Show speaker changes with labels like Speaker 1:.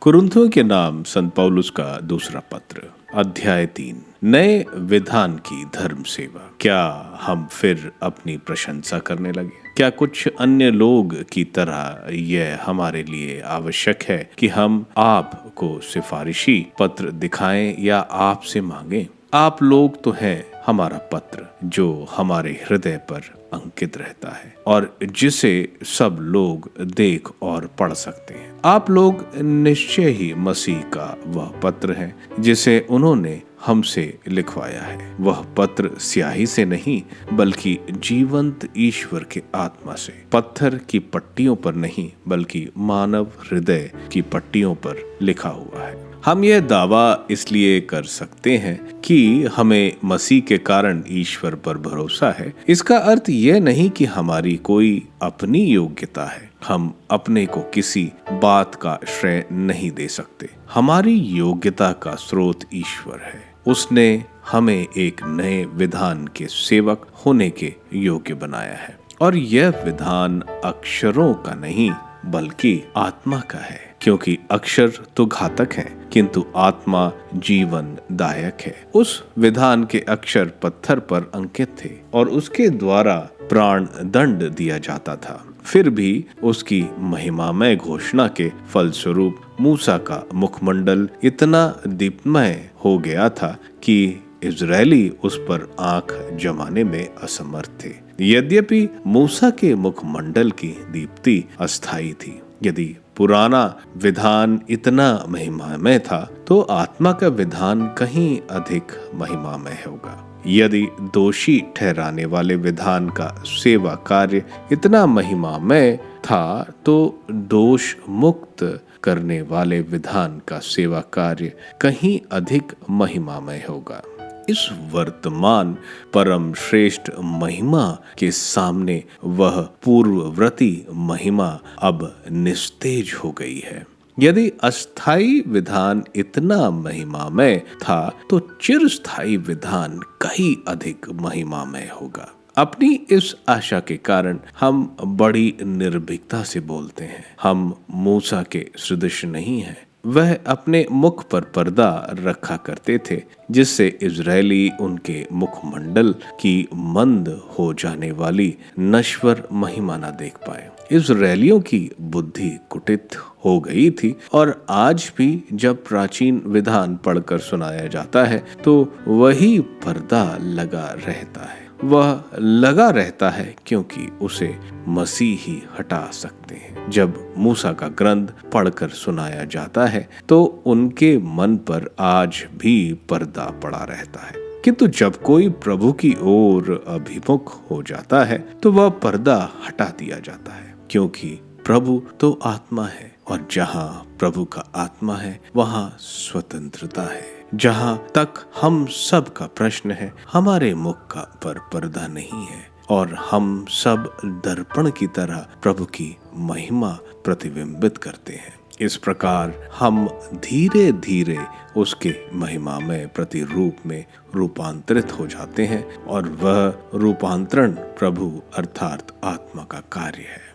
Speaker 1: कुरिन्थियों के नाम संत पौलुस का दूसरा पत्र, अध्याय 3, नए विधान की धर्म सेवा। क्या हम फिर अपनी प्रशंसा करने लगे? क्या कुछ अन्य लोग की तरह यह हमारे लिए आवश्यक है कि हम आपको सिफारिशी पत्र दिखाएं या आपसे मांगें? आप लोग तो हैं हमारा पत्र, जो हमारे हृदय पर अंकित रहता है और जिसे सब लोग देख और पढ़ सकते हैं। आप लोग निश्चय ही मसीह का वह पत्र है जिसे उन्होंने हमसे लिखवाया है। वह पत्र स्याही से नहीं बल्कि जीवंत ईश्वर के आत्मा से, पत्थर की पट्टियों पर नहीं बल्कि मानव हृदय की पट्टियों पर लिखा हुआ है। हम यह दावा इसलिए कर सकते हैं कि हमें मसीह के कारण ईश्वर पर भरोसा है। इसका अर्थ यह नहीं कि हमारी कोई अपनी योग्यता है। हम अपने को किसी बात का श्रेय नहीं दे सकते। हमारी योग्यता का स्रोत ईश्वर है। उसने हमें एक नए विधान के सेवक होने के योग्य बनाया है, और यह विधान अक्षरों का नहीं बल्कि आत्मा का है, क्योंकि अक्षर तो घातक हैं किंतु आत्मा जीवन दायक है। उस विधान के अक्षर पत्थर पर अंकित थे और उसके द्वारा प्राण दंड दिया जाता था। फिर भी उसकी महिमामय घोषणा के फलस्वरूप मूसा का मुखमंडल इतना दीप्तमय हो गया था कि इजरायली उस पर आंख जमाने में असमर्थ थे। यद्यपि मूसा के मुखमंडल की दीप्ति अस्थायी थी। यदि पुराना विधान इतना महिमामय था तो आत्मा का विधान कहीं अधिक महिमामय होगा। यदि दोषी ठहराने वाले विधान का सेवा कार्य इतना महिमामय था तो दोष मुक्त करने वाले विधान का सेवा कार्य कहीं अधिक महिमामय होगा। इस वर्तमान परम श्रेष्ठ महिमा के सामने वह पूर्ववर्ती महिमा अब निस्तेज हो गई है। यदि अस्थायी विधान इतना महिमामय था तो चिरस्थायी विधान कहीं अधिक महिमामय होगा। अपनी इस आशा के कारण हम बड़ी निर्भीकता से बोलते हैं। हम मूसा के सदृश नहीं हैं। वह अपने मुख पर पर्दा रखा करते थे जिससे इजरायली उनके मुखमंडल की मंद हो जाने वाली नश्वर महिमा न देख पाए। इजरायलियों की बुद्धि कुटित हो गई थी और आज भी जब प्राचीन विधान पढ़कर सुनाया जाता है तो वही पर्दा लगा रहता है। वह लगा रहता है क्योंकि उसे मसीह ही हटा सकते हैं। जब मूसा का ग्रंथ पढ़कर सुनाया जाता है तो उनके मन पर आज भी पर्दा पड़ा रहता है, किंतु जब कोई प्रभु की ओर अभिमुख हो जाता है तो वह पर्दा हटा दिया जाता है, क्योंकि प्रभु तो आत्मा है और जहाँ प्रभु का आत्मा है वहाँ स्वतंत्रता है। जहाँ तक हम सब का प्रश्न है, हमारे मुख का पर पर्दा नहीं है और हम सब दर्पण की तरह प्रभु की महिमा प्रतिबिंबित करते हैं। इस प्रकार हम धीरे धीरे उसके महिमामय प्रतिरूप में रूपांतरित हो जाते हैं और वह रूपांतरण प्रभु अर्थात आत्मा का कार्य है।